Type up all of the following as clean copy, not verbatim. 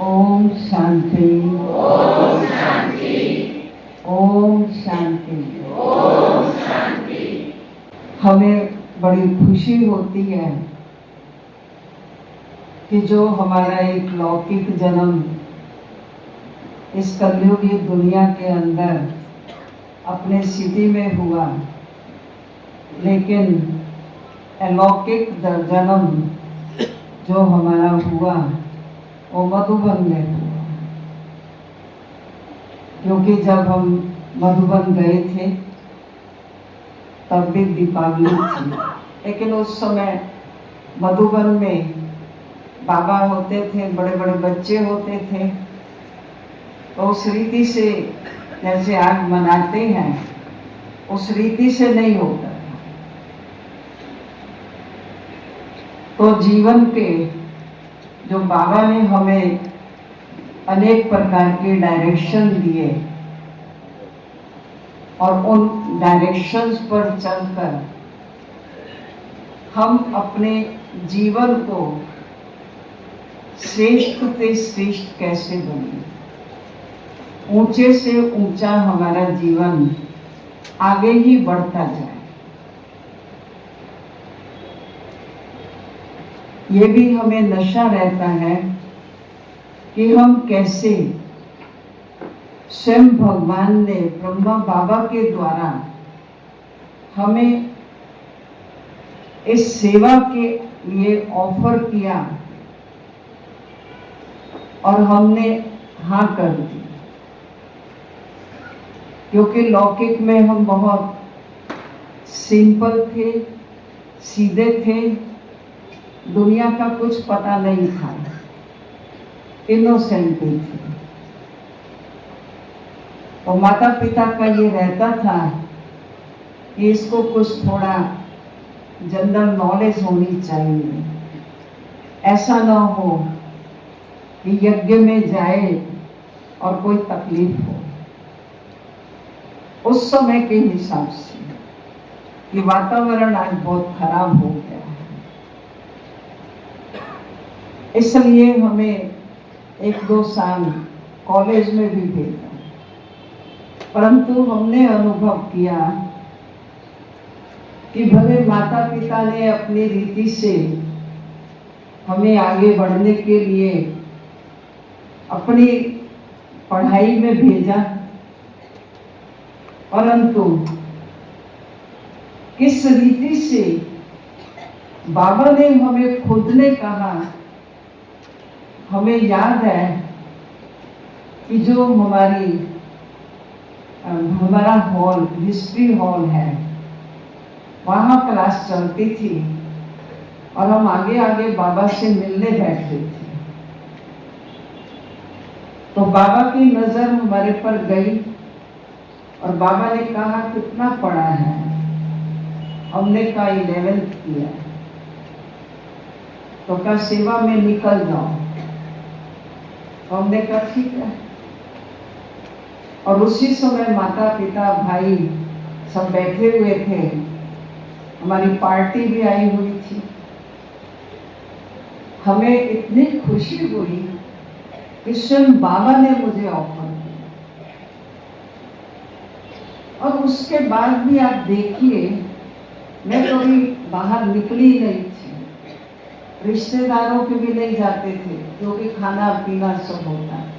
ओम शांति। ओम शांति। ओम शांति। ओम शांति। हमें बड़ी खुशी होती है कि जो हमारा एक लौकिक जन्म इस कलयुगी दुनिया के अंदर अपने सिटी में हुआ, लेकिन अलौकिक जन्म जो हमारा हुआ वो मधुबन में हुआ। क्योंकि जब हम मधुबन गए थे तब भी दीपावली थी, लेकिन उस समय मधुबन में बाबा होते थे, बड़े बड़े बच्चे होते थे, तो उस रीति से जैसे आज मनाते हैं उस रीति से नहीं होता था। तो जीवन के जो बाबा ने हमें अनेक प्रकार के डायरेक्शन दिए और उन डायरेक्शंस पर चलकर हम अपने जीवन को श्रेष्ठ से श्रेष्ठ कैसे बने, ऊंचे से ऊंचा हमारा जीवन आगे ही बढ़ता जाए। ये भी हमें नशा रहता है कि हम कैसे स्वयं भगवान ने ब्रह्मा बाबा के द्वारा हमें इस सेवा के लिए ऑफर किया और हमने हाँ कर दी। क्योंकि लौकिक में हम बहुत सिंपल थे, सीधे थे, दुनिया का कुछ पता नहीं था, इनोसेंट थे। तो माता पिता का ये रहता था कि इसको कुछ थोड़ा जनरल नॉलेज होनी चाहिए, ऐसा ना हो कि यज्ञ में जाए और कोई तकलीफ हो। उस समय के हिसाब से ये वातावरण आज बहुत खराब हो गया है, इसलिए हमें 1-2 साल कॉलेज में भी भेजा, परंतु हमने अनुभव किया कि भले माता पिता ने अपनी रीति से हमें आगे बढ़ने के लिए अपनी पढ़ाई में भेजा, परंतु किस रीति से बाबा ने हमें खुद ने कहा, हमें याद है कि जो हमारा हॉल हिस्ट्री हॉल है वहाँ क्लास चलती थी और हम आगे आगे बाबा से मिलने बैठते थे। तो बाबा की नजर हमारे पर गई और बाबा ने कहा कितना पढ़ा है, हमने कहा 11th किया। तो क्या सेवा में निकल जाओ, तो हमने कहा ठीक है। और उसी समय माता पिता भाई सब बैठे हुए थे, हमारी पार्टी भी आई हुई थी। हमें इतनी खुशी हुई कि स्वयं बाबा ने मुझे ऑफर किया। और उसके बाद भी आप देखिए, मैं कभी बाहर निकली नहीं थी, रिश्तेदारों के भी नहीं जाते थे क्योंकि खाना पीना सब होता है।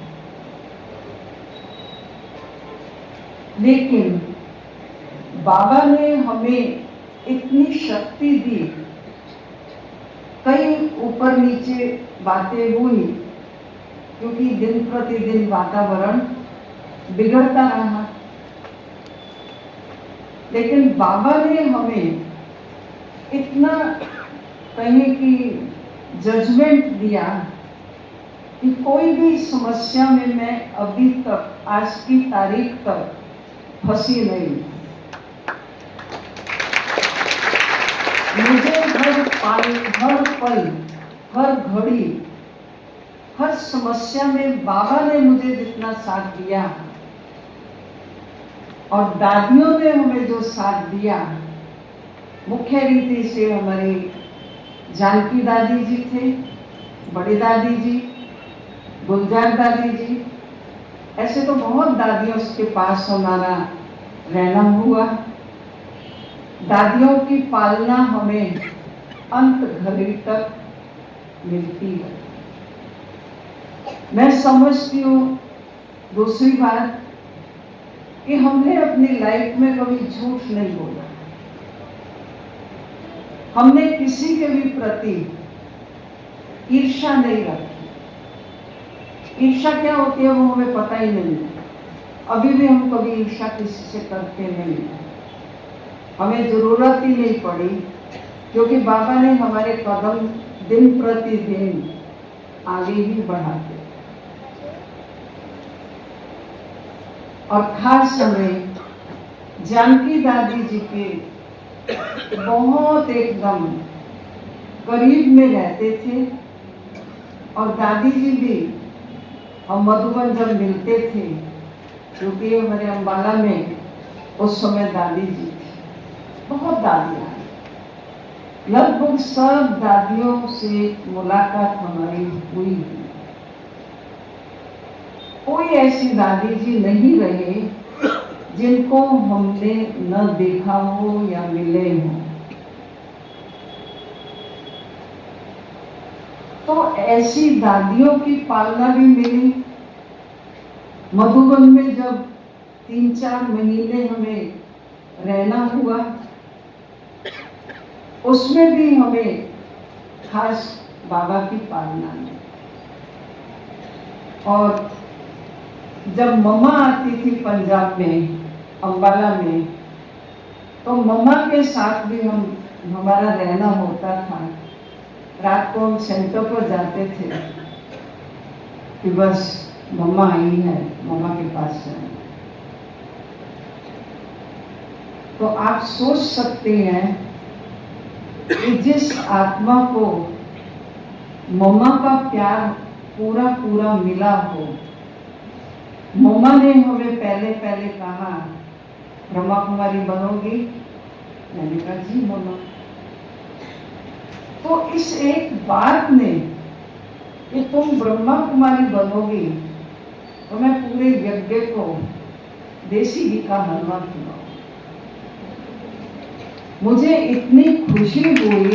लेकिन बाबा ने हमें इतनी शक्ति दी, कई ऊपर नीचे बातें हुई क्योंकि दिन प्रतिदिन वातावरण बिगड़ता रहा, लेकिन बाबा ने हमें इतना कहीं की जजमेंट दिया कि कोई भी समस्या में मैं अभी तक आज की तारीख तक फंसी नहीं। मुझे हर पल, हर घड़ी, हर समस्या में बाबा ने मुझे जितना साथ दिया और दादियों ने हमें जो साथ दिया, मुख्य रीति से हमारी जानकी दादी जी थे, बड़ी दादी जी, गुलजार दादी जी, ऐसे तो बहुत दादियों के पास हमारा रहना हुआ। दादियों की पालना हमें अंत घड़ी तक मिलती है। मैं समझती हूँ दूसरी बात कि हमने अपनी लाइफ में कभी झूठ नहीं बोला। हमने किसी के भी प्रति ईर्ष्या नहीं रखी। ईर्ष्या क्या होती है वो हमें पता ही नहीं है। अभी भी हम कभी ईर्ष्या किसी से करते नहीं हैं। हमें जरूरत ही नहीं पड़ी, क्योंकि बाबा ने हमारे कदम दिन प्रतिदिन आगे ही बढ़ाते। और खास हमें जानकी दादी जी के बहुत एकदम करीब में रहते थे। और दादी जी भी, हम मधुबन जब मिलते थे, क्योंकि हमारे अम्बाला में उस समय दादी जी थी, बहुत दादियाँ, लगभग सब दादियों से मुलाकात हमारी हुई। कोई ऐसी दादी जी नहीं रहे जिनको हमने न देखा हो या मिले हो। तो ऐसी दादियों की पालना भी मिली। मधुबन में जब 3-4 महीने हमें रहना हुआ, उसमें भी हमें खास बाबा की पालना में। और जब मम्मा आती थी पंजाब में, अम्बाला में, तो मम्मा के साथ भी हमारा रहना होता था। रात को हम सेंटर पर जाते थे कि बस मम्मा आई है, मम्मा के पास जाए। तो आप सोच सकते हैं कि जिस आत्मा को मम्मा का प्यार पूरा पूरा मिला हो, मम्मा ने हमें पहले पहले कहा ब्रह्मा कुमारी बनोगी। मैंने कहा जी मम्मा। तो इस एक बात ने कि तुम ब्रह्मा कुमारी बनोगी तो मैं पूरे यज्ञ को देसी घी का हलवा खिलाऊं। मुझे इतनी खुशी हुई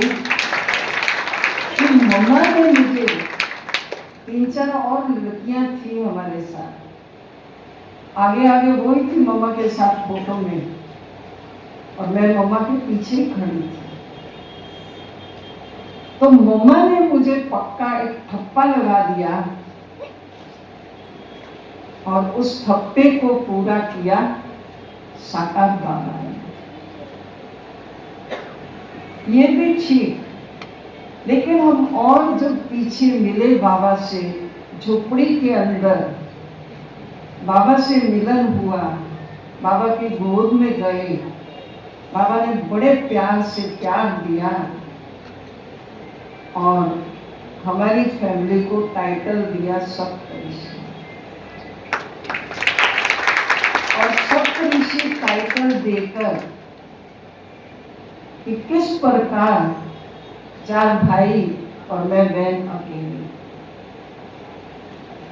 कि मम्मा ने मुझे, 3-4 और लड़कियां थी हमारे साथ, आगे आगे वो ही थी मम्मा के साथ फोटो में, और मैं मम्मा के पीछे ही खड़ी थी। तो मम्मा ने मुझे पक्का एक थप्पा लगा दिया और उस थप्पे को पूरा किया साकार बाबा ने। ये भी ठीक, लेकिन हम और जब पीछे मिले बाबा से, झोपड़ी के अंदर बाबा से मिलन हुआ, बाबा की गोद में गए, बाबा ने बड़े प्यार से प्यार दिया और हमारी फैमिली को टाइटल दिया सप्तऋषि। और सप्तऋषि टाइटल देकर कि किस प्रकार 4 भाई और मैं बहन अकेली।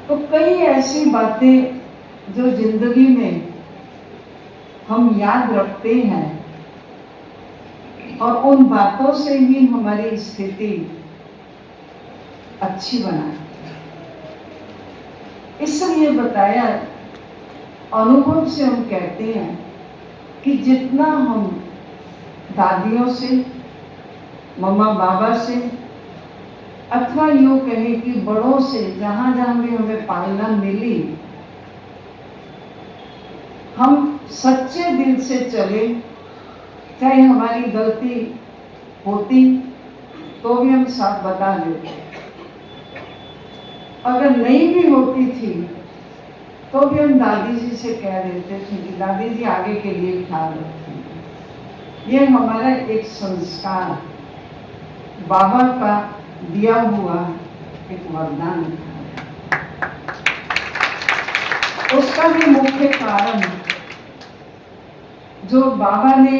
तो कई ऐसी बातें जो जिंदगी में हम याद रखते हैं और उन बातों से ही हमारी स्थिति अच्छी बनाए। इसलिए बताया, अनुभव से हम कहते हैं कि जितना हम दादियों से, मम्मा बाबा से, अथवा यूँ कहें कि बड़ों से, जहाँ जहाँ भी हमें पालना मिली, हम सच्चे दिल से चले। चाहे हमारी गलती होती तो भी हम साथ बता देते, अगर नहीं भी होती थी तो भी हम दादी जी से कह देते थे कि दादी जी आगे के लिए ख्याल रखेंगे। ये हमारा एक संस्कार, बाबा का दिया हुआ एक वरदान था। उसका भी मुख्य कारण जो बाबा ने,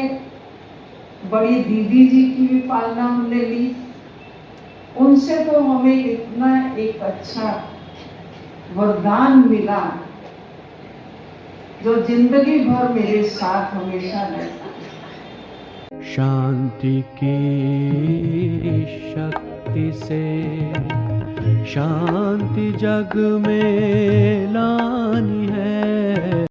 बड़ी दीदी जी की भी पालना हमने ली, उनसे तो हमें इतना एक अच्छा वरदान मिला जो जिंदगी भर मेरे साथ हमेशा रहता। शांति की शक्ति से शांति जग में लानी है।